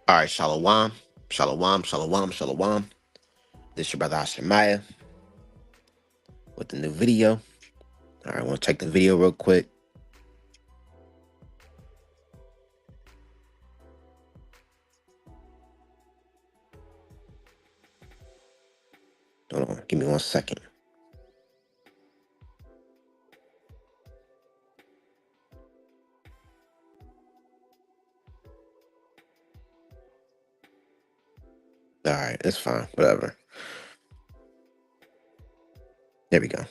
All right, shalom, shalom, shalom, shalom. This your brother Ashemaya with the new video. All right, I want to check the video real quick. Hold on, give me 1 second. All right, it's fine, whatever. There we go. All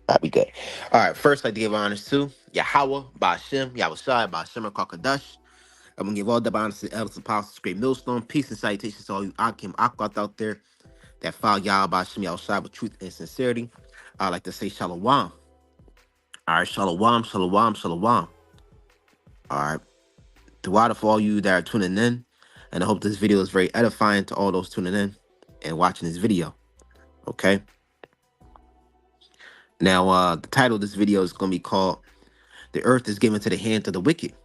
right, we good. All right, first, I'd like to give honors to Yahweh, Ba'ashem, Yahushai, Ba'ashem, Kakadash. I'm going to give all the honors to Elvis Apostles, Great Millstone. Peace and salutations to all you Akim Akwath out there that follow Yahweh, Ba'ashem, Yahushai with truth and sincerity. I'd like to say shalom. All right, shalom, shalom, shalom. All right. Throughout for all you that are tuning in, and I hope this video is very edifying to all those tuning in and watching this video. Okay. Now, the title of this video is going to be called "The Earth is Given to the Hand of the Wicked."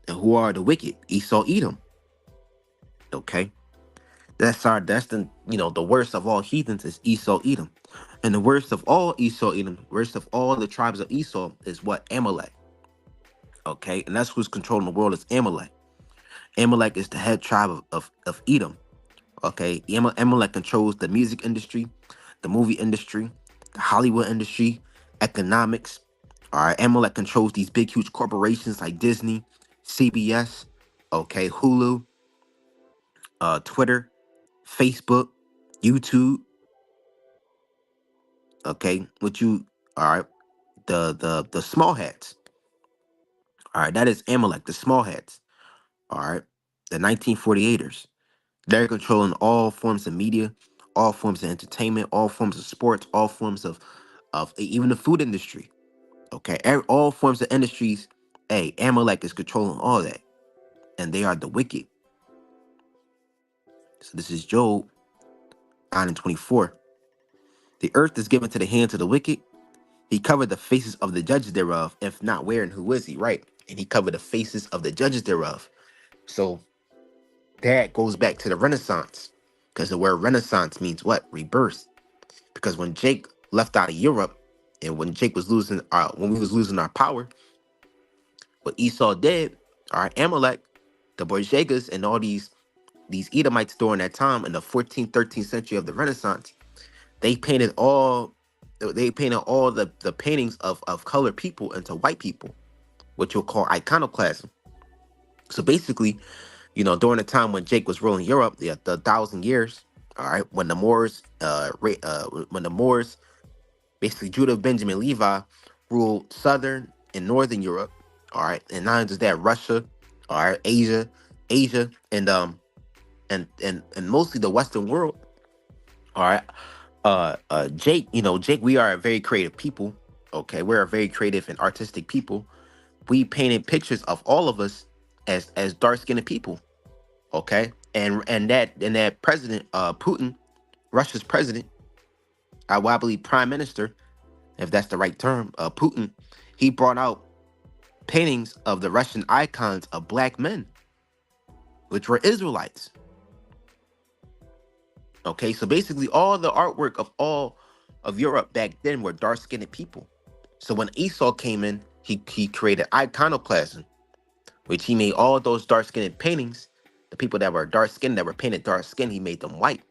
And who are the wicked? Esau, Edom. Okay. That's the worst of all heathens is Esau, Edom. And the worst of all Esau, Edom, worst of all the tribes of Esau is what? Amalek. Okay. And that's who's controlling the world is Amalek. Amalek is the head tribe of Edom. Okay, Amalek controls the music industry, the movie industry, the Hollywood industry, economics. All right, Amalek controls these big, huge corporations like Disney, CBS, okay, Hulu, Twitter, Facebook, YouTube. Okay, all right, the small hats. All right, that is Amalek, the small hats. All right, the 1948ers. They're controlling all forms of media, all forms of entertainment, all forms of sports, all forms of even the food industry. Okay, all forms of industries. Hey, Amalek is controlling all that, and they are the wicked. So this is Job 9:24. The earth is given to the hands of the wicked. He covered the faces of the judges thereof. If not where and who is he? Right, and he covered the faces of the judges thereof. So that goes back to the Renaissance, because the word Renaissance means what? Rebirth. Because when Jake left out of Europe, and when Jake was losing, when we was losing our power, what Esau did, all right, Amalek, the Borgias, and all these Edomites during that time in the 14th, 13th century of the Renaissance, they painted all the paintings of colored people into white people, which you'll call iconoclasm. So basically, during the time when Jake was ruling Europe, the 1,000 years, all right, when the Moors, basically Judah, Benjamin, Levi, ruled southern and northern Europe. All right, and not just that, Russia, all right, Asia, and mostly the Western world. All right, Jake, Jake, we are a very creative people. Okay, we're a very creative and artistic people. We painted pictures of all of us as dark skinned people. Okay, and that president, Putin, Russia's president, I believe prime minister, if that's the right term, Putin, he brought out paintings of the Russian icons of black men, which were Israelites. Okay, so basically all the artwork of all of Europe back then were dark-skinned people. So when Esau came in, he created iconoclasm, which he made all those dark-skinned paintings. The people that were dark-skinned, that were painted dark-skinned, he made them white.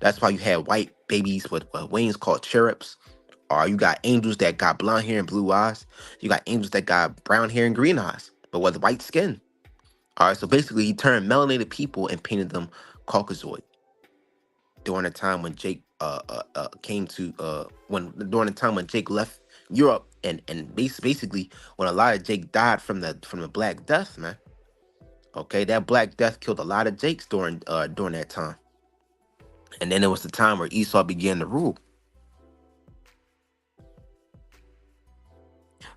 That's why you had white babies with wings called cherubs. Or you got angels that got blonde hair and blue eyes. You got angels that got brown hair and green eyes, but with white skin. All right, so basically he turned melanated people and painted them Caucasoid during the time when Jake came to when during the time when Jake left Europe, and basically when a lot of Jake died from the Black Death, man. Okay, that Black Death killed a lot of Jakes during that time. And then it was the time where Esau began to rule.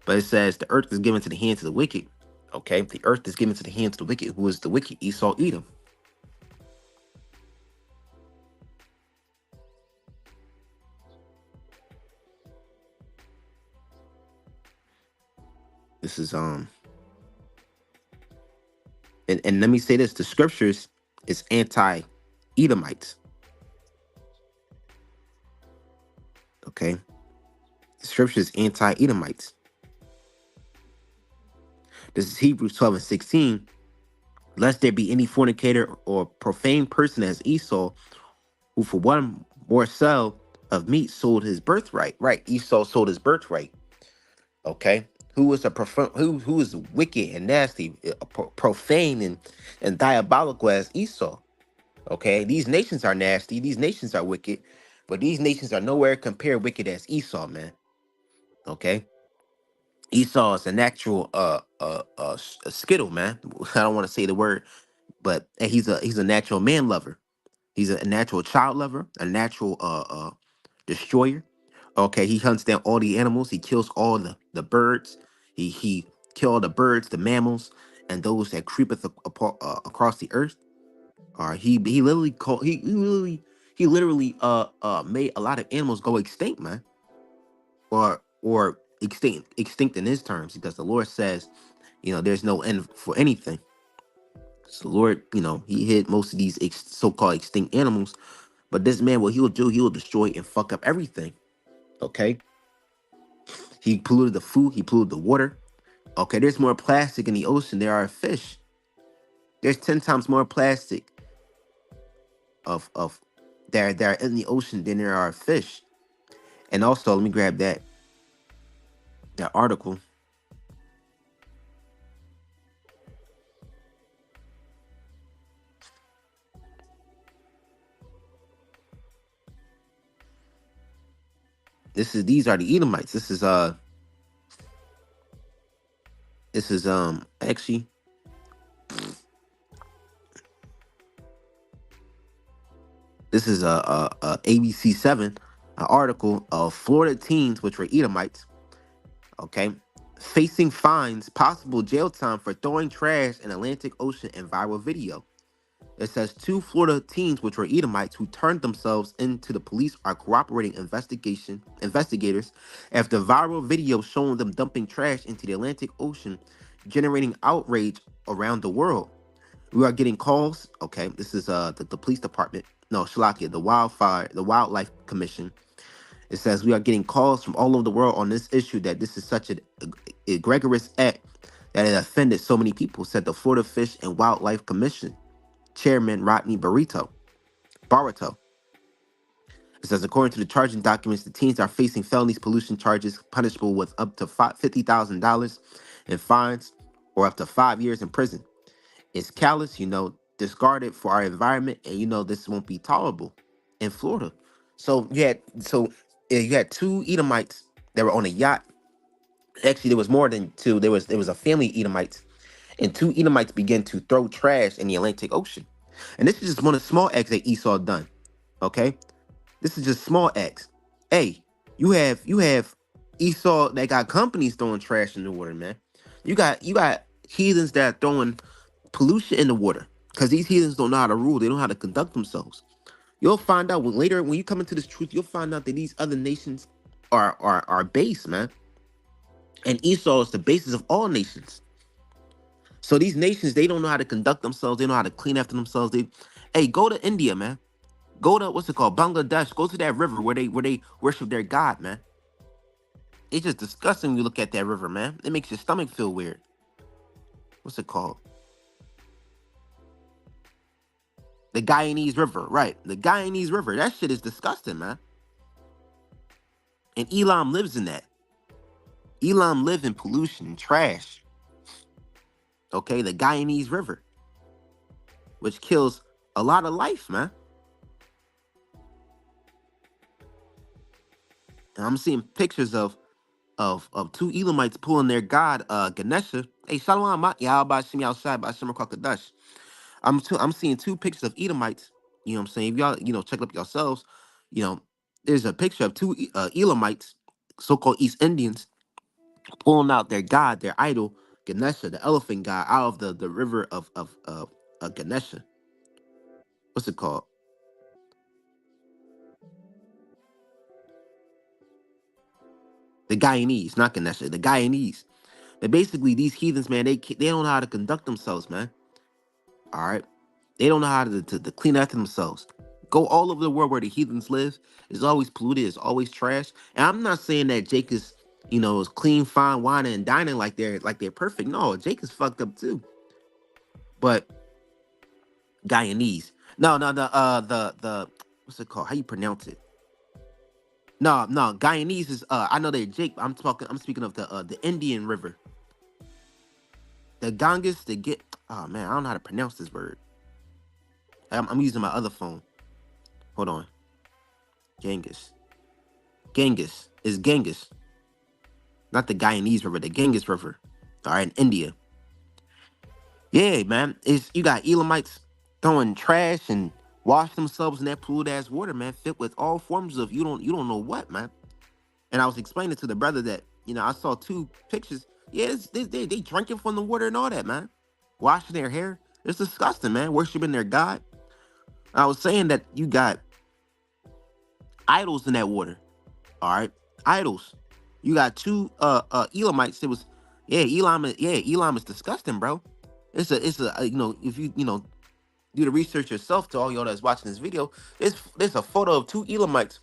But it says the earth is given to the hands of the wicked. Okay, the earth is given to the hands of the wicked. Who is the wicked? Esau, Edom. This is and let me say this: the scriptures is anti-Edomites. Okay, the scriptures anti-Edomites. This is Hebrews 12:16. Lest there be any fornicator or profane person as Esau, who for one morsel of meat sold his birthright. Right, Esau sold his birthright. Okay, who is who is wicked and nasty, profane and diabolical as Esau. Okay, these nations are nasty. These nations are wicked, but these nations are nowhere compared wicked as Esau, man. Okay, Esau is a natural a skittle, man. I don't want to say the word, but he's a natural man lover. He's a natural child lover, a natural destroyer. Okay, he hunts down all the animals. He kills all the birds. He kill all the birds, the mammals, and those that creepeth across the earth. He literally made a lot of animals go extinct, man, or extinct in his terms, because the Lord says, there's no end for anything. So the Lord, he hid most of these so-called extinct animals. But this man, what he'll do, he'll destroy and fuck up everything. Okay, he polluted the food, he polluted the water. Okay, there's more plastic in the ocean there are fish. There's 10 times more plastic of that are in the ocean than there are fish. And also, let me grab that article. These are the Edomites. This is actually, this is a ABC7, an article of Florida teens, which were Edomites, okay, facing fines, possible jail time for throwing trash in Atlantic Ocean in viral video. It says two Florida teens, which were Edomites, who turned themselves into the police, are cooperating investigators after viral video showing them dumping trash into the Atlantic Ocean, generating outrage around the world. We are getting calls. Okay, this is the police department. No, Shalakia, the Wildlife Commission. It says we are getting calls from all over the world on this issue, that this is such an egregious act that it offended so many people, said the Florida Fish and Wildlife Commission Chairman Rodney Barito. It says, according to the charging documents, the teens are facing felonies pollution charges punishable with up to $50,000 in fines or up to 5 years in prison. It's callous, discarded for our environment, and this won't be tolerable in Florida. So you had two Edomites that were on a yacht. Actually, there was more than two. There was a family of Edomites, and two Edomites began to throw trash in the Atlantic Ocean. And this is just one of the small acts that Esau done. Okay, this is just small acts. Hey, you have Esau that got companies throwing trash in the water, man. You got heathens that are throwing pollution in the water, because these heathens don't know how to rule. They don't know how to conduct themselves. You'll find out when you come into this truth, you'll find out that these other nations are base, man. And Esau is the basis of all nations. So these nations, they don't know how to conduct themselves. They don't know how to clean after themselves. Hey, go to India, man. Go to, what's it called, Bangladesh. Go to that river where they worship their god, man. It's just disgusting when you look at that river, man. It makes your stomach feel weird. What's it called? The Guyanese River, right? The Guyanese River. That shit is disgusting, man. And Elam lives in that. Elam live in pollution and trash. Okay, the Guyanese River, which kills a lot of life, man. And I'm seeing pictures of two Elamites pulling their god Ganesha. Hey, Shalom, Yahweh Shem outside by Shem Kwakadash. I'm seeing two pictures of Edomites. You know what I'm saying? If y'all, check it up yourselves, you know, there's a picture of two Elamites, so-called East Indians, pulling out their god, their idol, Ganesha, the elephant god, out of the river of Ganesha. What's it called? The Guyanese, not Ganesha, the Guyanese. But basically, these heathens, man, they don't know how to conduct themselves, man. All right, they don't know how to clean after themselves. Go all over the world where the heathens live. It's always polluted. It's always trash. And I'm not saying that Jake is, is clean, fine, whining and dining like they're perfect. No, Jake is fucked up too. But Guyanese, no, the what's it called? How you pronounce it? No, Guyanese is I know they're Jake. I'm speaking of the Indian River, the Ganges. The get. Oh man, I don't know how to pronounce this word. I'm using my other phone. Hold on. Genghis. Genghis is Genghis, not the Guyanese River. The Genghis River. All right, in India. Yeah, man. It's you got Elamites throwing trash and wash themselves in that polluted ass water, man, fit with all forms of you don't know what, man. And I was explaining to the brother that I saw two pictures. Yeah, they drinking from the water and all that, man. Washing their hair. It's disgusting, man. Worshiping their God. I was saying that you got idols in that water. All right, idols. You got two Elamites. It was Elam is disgusting, bro. It's a if you do the research yourself to all y'all that's watching this video. There's a photo of two Elamites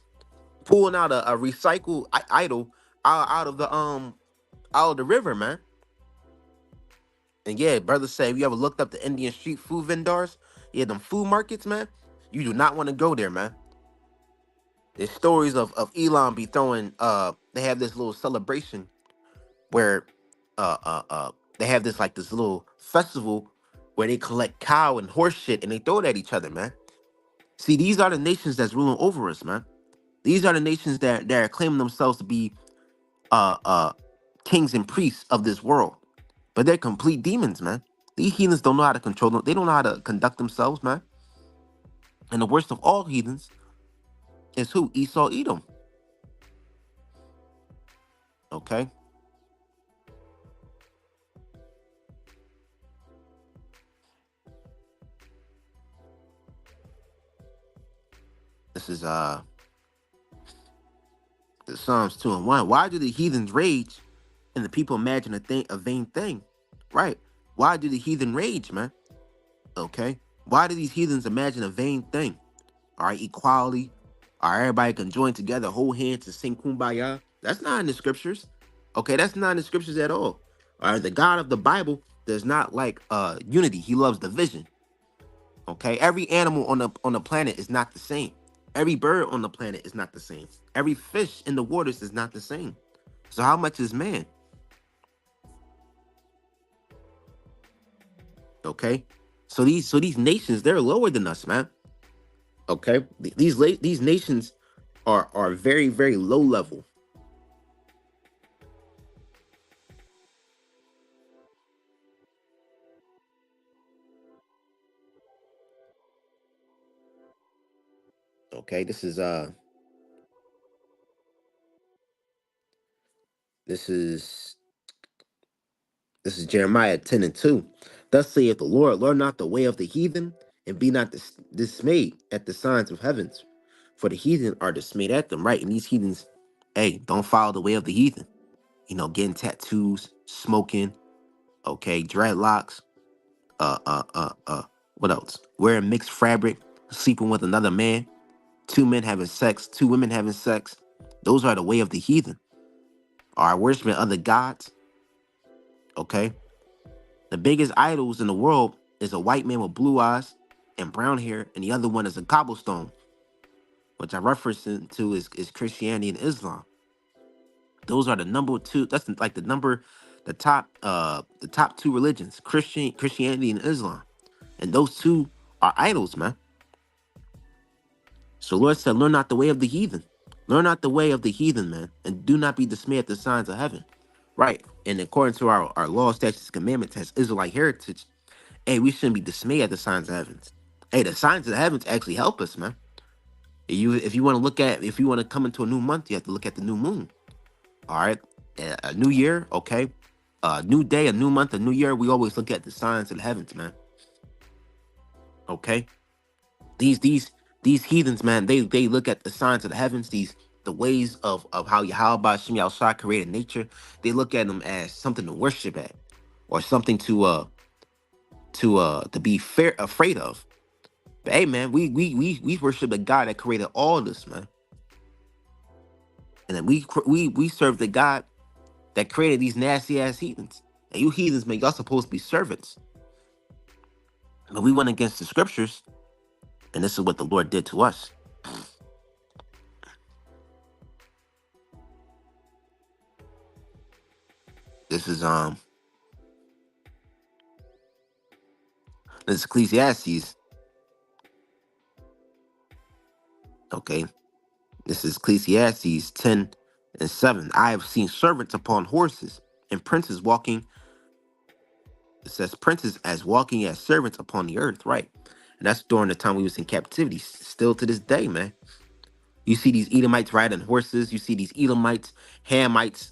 pulling out a recycled idol out of the river, man. And yeah, brother said, if you ever looked up the Indian street food vendors, yeah, them food markets, man, you do not want to go there, man. There's stories of Elon be throwing they have this little celebration where they have this little festival where they collect cow and horse shit and they throw it at each other, man. See, these are the nations that's ruling over us, man. These are the nations that are claiming themselves to be uh uh kings and priests of this world. But they're complete demons, man. These heathens don't know how to control them. They don't know how to conduct themselves, man. And the worst of all heathens is who? Esau Edom. Okay? This is the Psalms 2 and 1. Why do the heathens rage and the people imagine a vain thing? Right. Why do the heathen rage, man? Okay. Why do these heathens imagine a vain thing? All right, equality. All right, everybody can join together, hold hands, and sing kumbaya. That's not in the scriptures. Okay, that's not in the scriptures at all. All right, the God of the Bible does not like unity. He loves division. Okay, every animal on the planet is not the same. Every bird on the planet is not the same. Every fish in the waters is not the same. So how much is man? Okay, so these nations, they're lower than us, man. Okay, these nations are very, very low level. Okay, this is this is Jeremiah 10 and 2. Thus saith the Lord, learn not the way of the heathen, and be not dismayed at the signs of heavens. For the heathen are dismayed at them, right? And these heathens, hey, don't follow the way of the heathen. Getting tattoos, smoking, okay, dreadlocks, what else? Wearing mixed fabric, sleeping with another man, two men having sex, two women having sex. Those are the way of the heathen. All right, worshiping other gods, okay? The biggest idols in the world is a white man with blue eyes and brown hair, and the other one is a cobblestone, which I reference to is Christianity and Islam. Those are the number two. That's like the top two religions, Christianity and Islam. And those two are idols, man. So Lord said, learn not the way of the heathen. Learn not the way of the heathen, man, and do not be dismayed at the signs of heaven. Right. And according to our law, statutes, commandments as Israelite heritage, hey, we shouldn't be dismayed at the signs of heavens. Hey, the signs of the heavens actually help us, man. If you want to if you want to come into a new month, you have to look at the new moon. All right. A new year, okay. A new day, a new month, a new year. We always look at the signs of the heavens, man. Okay. These these heathens, man, they look at the signs of the heavens, these the ways of how Yahweh Shem Shah created nature, they look at them as something to worship at, or something to be afraid of. But hey, man, we worship the God that created all this, man, and then we serve the God that created these nasty ass heathens. And you heathens, man, y'all supposed to be servants. But we went against the scriptures, and this is what the Lord did to us. This is this is Ecclesiastes. Okay, this is Ecclesiastes 10:7. I have seen servants upon horses and princes walking. It says princes as walking as servants upon the earth, right? And that's during the time we was in captivity. Still to this day, man. You see these Edomites riding horses. You see these Edomites, Hamites,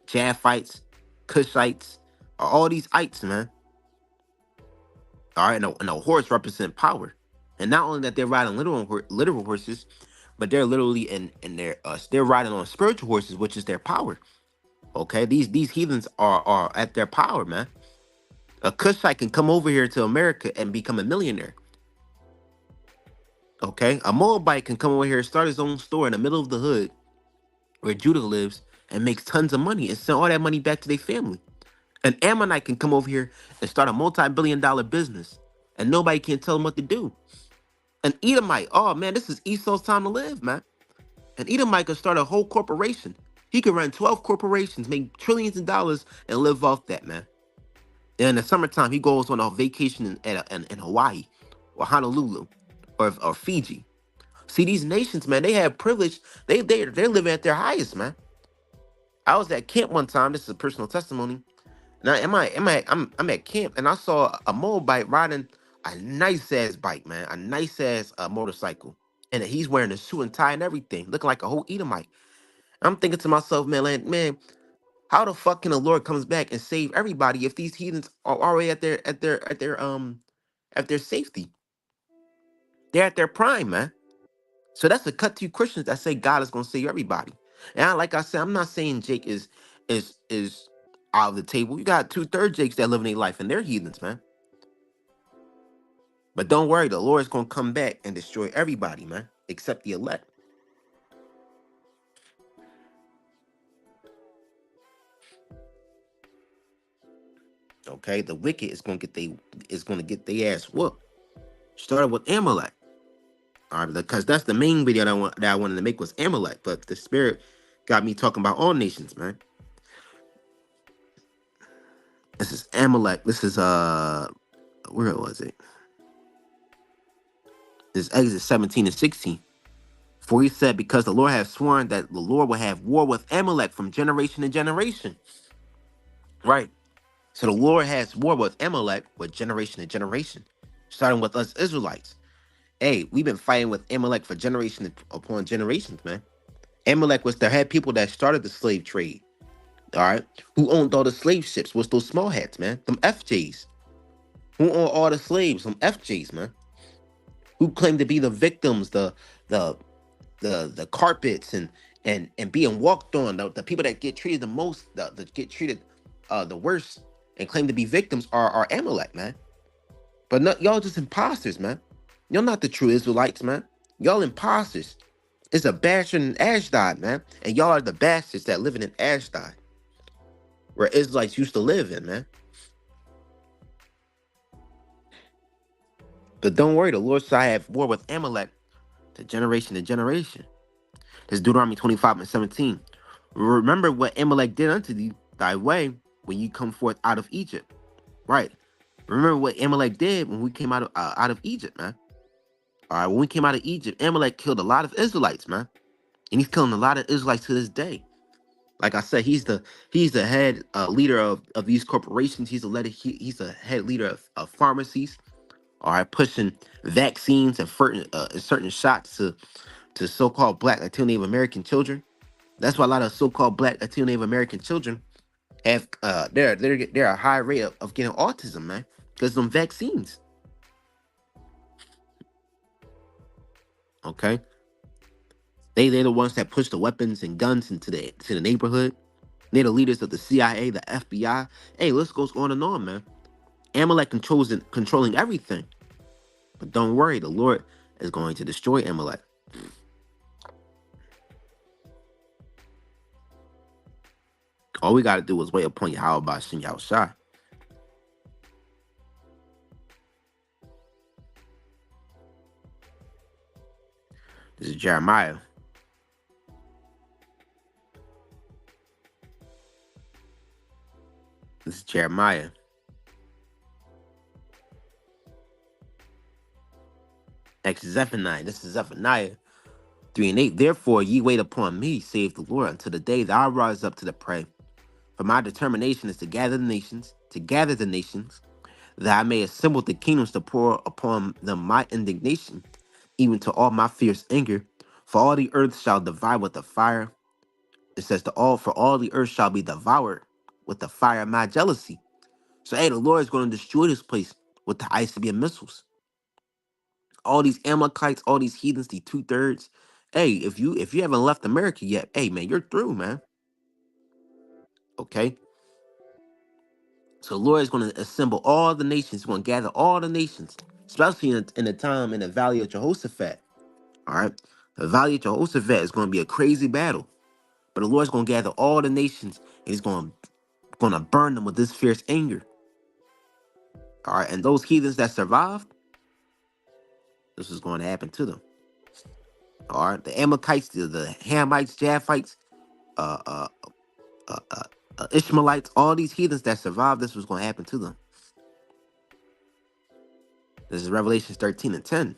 Japhites, Cushites, all these ites, man. All right, and a horse represent power, and not only that they're riding literal horses, but they're literally in their they're riding on spiritual horses, which is their power. Okay, these heathens are at their power, man. A Cushite can come over here to America and become a millionaire. Okay, a Moabite can come over here, start his own store in the middle of the hood where Judah lives, and makes tons of money and send all that money back to their family. An Ammonite can come over here and start a multi-billion-dollar business, and nobody can tell him what to do. An Edomite, oh man, this is Esau's time to live, man. An Edomite could start a whole corporation. He could run 12 corporations, make trillions of dollars, and live off that, man. And in the summertime, he goes on a vacation in Hawaii or Honolulu or Fiji. See, these nations, man, they have privilege. They're living at their highest, man. I was at camp one time. This is a personal testimony. Now, I'm at camp and I saw a Moabite riding a nice ass bike, man, a nice ass motorcycle, and he's wearing a suit and tie and everything, looking like a whole Edomite. I'm thinking to myself, man, how the fuck can the Lord comes back and save everybody if these heathens are already at their safety? They're at their prime, man. So that's a cut to you Christians that say God is gonna save everybody. And like I said, I'm not saying Jake is out of the table. You got 2/3 Jakes that live in their life and they're heathens, man. But don't worry, the Lord's gonna come back and destroy everybody, man, except the elect. Okay, the wicked is gonna get their ass whooped. Started with Amalek. All right, because that's the main video that I wanted to make was Amalek, but the spirit got me talking about all nations, man. This is Amalek. This is where was it? This is Exodus 17:16. For he said, because the Lord has sworn that the Lord will have war with Amalek from generation to generation. Right. So the Lord has war with Amalek with generation to generation, starting with us Israelites. Hey, we've been fighting with Amalek for generation upon generations, man. Amalek was the head people that started the slave trade. All right. Who owned all the slave ships? Was those small hats, man? Them FJs. Who owned all the slaves? Some FJs, man. Who claimed to be the victims, the the carpets and being walked on, the people that get treated the most, the get treated the worst and claim to be victims are Amalek, man. But not, y'all just imposters, man. Y'all not the true Israelites, man. Y'all imposters. It's a bastard in Ashdod, man. And y'all are the bastards that living in Ashdod, where Israelites used to live in, man. But don't worry, the Lord shall have war with Amalek to generation. This is Deuteronomy 25:17. Remember what Amalek did unto thee, thy way, when you come forth out of Egypt. Right. Remember what Amalek did when we came out of Egypt, man. All right, when we came out of Egypt, Amalek killed a lot of Israelites, man, and he's killing a lot of Israelites to this day. Like I said, he's the head leader of these corporations. He's the head leader of pharmacies. All right, pushing vaccines and certain shots to so-called Black Latino Native American children. That's why a lot of so-called Black Latino Native American children have they're a high rate of getting autism, man, because of them vaccines. Okay, They're the ones that push the weapons and guns into the neighborhood. They're the leaders of the CIA, the FBI. Hey, list goes on and on, man. Amalek controlling everything. But don't worry, the Lord is going to destroy Amalek. All we got to do is wait upon Yahweh Bashim Yahushua. This is Jeremiah. This is Jeremiah. Next is Zephaniah. This is Zephaniah 3 and 8. Therefore, ye wait upon me, saith the Lord, until the day that I rise up to the prey. For my determination is to gather the nations, that I may assemble the kingdoms to pour upon them my indignation, even to all my fierce anger. For all the earth shall divide with the fire. It says for all the earth shall be devoured with the fire of my jealousy. So hey, the Lord is going to destroy this place with the ICBM missiles. All these Amalekites, all these heathens, the 2/3. Hey, if you haven't left America yet, hey man, you're through, man. Okay. So the Lord is going to assemble all the nations. He's going to gather all the nations, especially in the time in the Valley of Jehoshaphat. All right. The Valley of Jehoshaphat is going to be a crazy battle. But the Lord's going to gather all the nations and he's going to burn them with this fierce anger. All right. And those heathens that survived, this is going to happen to them. All right. The Amalekites, the Hamites, Japhites, uh, uh, Ishmaelites, all these heathens that survived, this was going to happen to them. This is Revelation 13 and 10.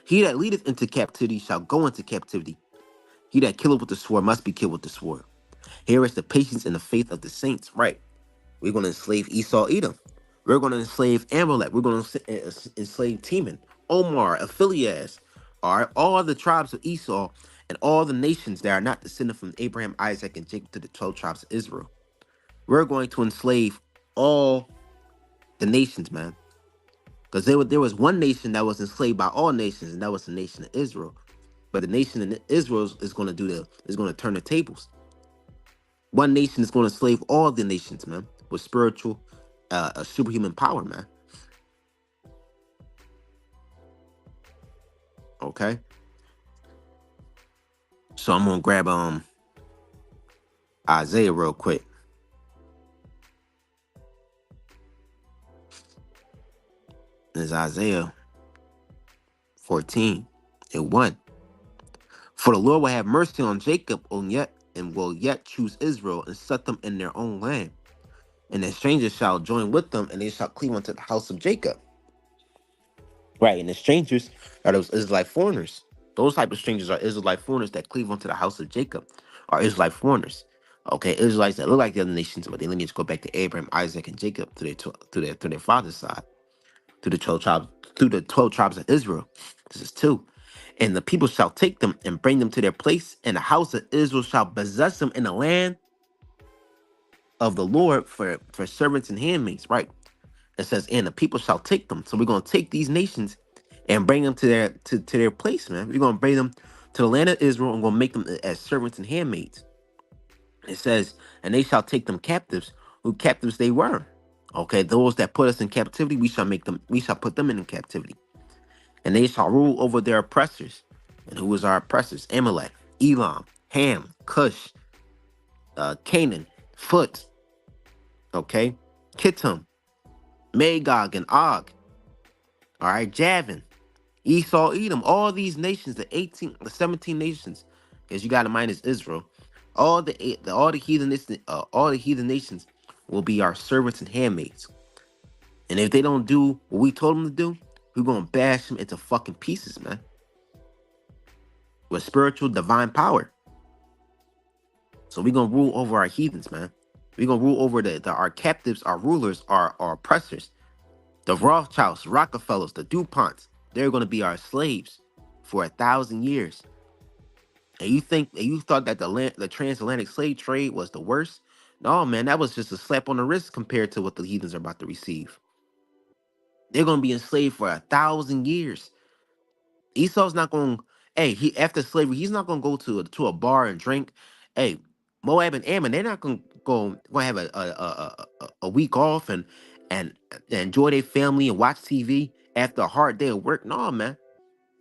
He that leadeth into captivity shall go into captivity. He that killeth with the sword must be killed with the sword. Here is the patience and the faith of the saints. Right. We're going to enslave Esau, Edom. We're going to enslave Amalek. We're going to enslave Teman, Omar, Aphilias. All right. All the tribes of Esau and all the nations that are not descended from Abraham, Isaac, and Jacob to the 12 tribes of Israel. We're going to enslave all the nations, man. Because there was one nation that was enslaved by all nations, and that was the nation of Israel. But the nation in Israel is going to turn the tables. One nation is going to enslave all the nations, man, with spiritual, superhuman power, man. Okay. So I'm gonna grab Isaiah real quick. This is Isaiah 14 and 1. For the Lord will have mercy on Jacob and will yet choose Israel and set them in their own land. And the strangers shall join with them, and they shall cleave unto the house of Jacob. Right, and the strangers are those Israelite foreigners. Those type of strangers are Israelite foreigners that cleave unto the house of Jacob, are Israelite foreigners. Okay, Israelites that look like the other nations, but their lineage go back to Abraham, Isaac, and Jacob to their father's side, to the 12 tribes of Israel. This is 2. And the people shall take them and bring them to their place, and the house of Israel shall possess them in the land of the Lord for servants and handmaids. Right. It says, and the people shall take them. So we're gonna take these nations and bring them to their place, man. We're gonna bring them to the land of Israel and gonna make them as servants and handmaids. It says, and they shall take them captives, who captives they were. Okay, those that put us in captivity, we shall put them in captivity. And they shall rule over their oppressors. And who is our oppressors? Amalek, Elam, Ham, Cush, Canaan, Phut, okay, Kittim, Magog, and Og. All right, Javin, Esau, Edom, all these nations, the 17 nations, because you got in mind is Israel. All the heathen nations will be our servants and handmaids. And if they don't do what we told them to do, we're gonna bash them into fucking pieces, man. With spiritual divine power. So we're gonna rule over our heathens, man. We're gonna rule over our captives, our rulers, our oppressors. The Rothschilds, Rockefellers, the DuPonts, they're gonna be our slaves for 1,000 years. And you thought that the transatlantic slave trade was the worst? No, man, that was just a slap on the wrist compared to what the heathens are about to receive. They're gonna be enslaved for 1,000 years. Esau's not going. Hey, he after slavery, he's not gonna go to a bar and drink. Hey, Moab and Ammon, they're not gonna have a week off and enjoy their family and watch TV after a hard day of work. No, man,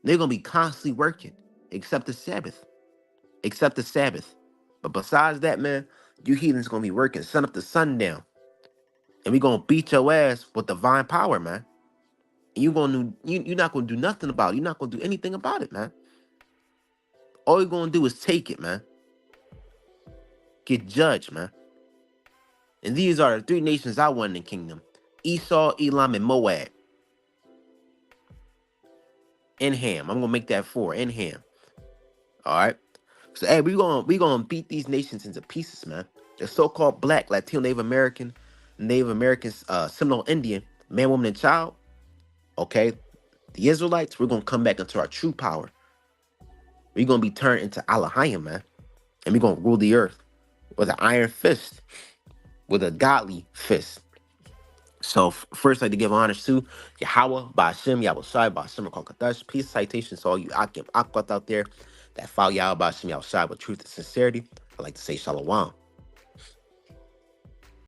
they're gonna be constantly working, except the Sabbath, except the Sabbath. But besides that, man, you heathens gonna be working sun up to sundown, and we gonna beat your ass with divine power, man. And you're not gonna do nothing about it. You're not gonna do anything about it, man. All you're gonna do is take it, man. Get judged, man. And these are the three nations I won in the kingdom: Esau, Elam, and Moab. And Ham. I'm gonna make that four. And Ham. All right. So hey, we gonna beat these nations into pieces, man. The so-called black, Latino, Native Americans, Seminole Indian, man, woman, and child. Okay. The Israelites, we're gonna come back into our true power. We're gonna be turned into Alahayim, man. And we're gonna rule the earth with an iron fist, with a godly fist. So first, I'd like to give honors to Yahweh, Ba'ashem, Yahweh Shai, Ba'ashem, Kadash. Peace, citations to all you Akim Akwat out there that follow Yahweh, Ba'ashem, Yahweh Shai with truth and sincerity. I'd like to say Shalom.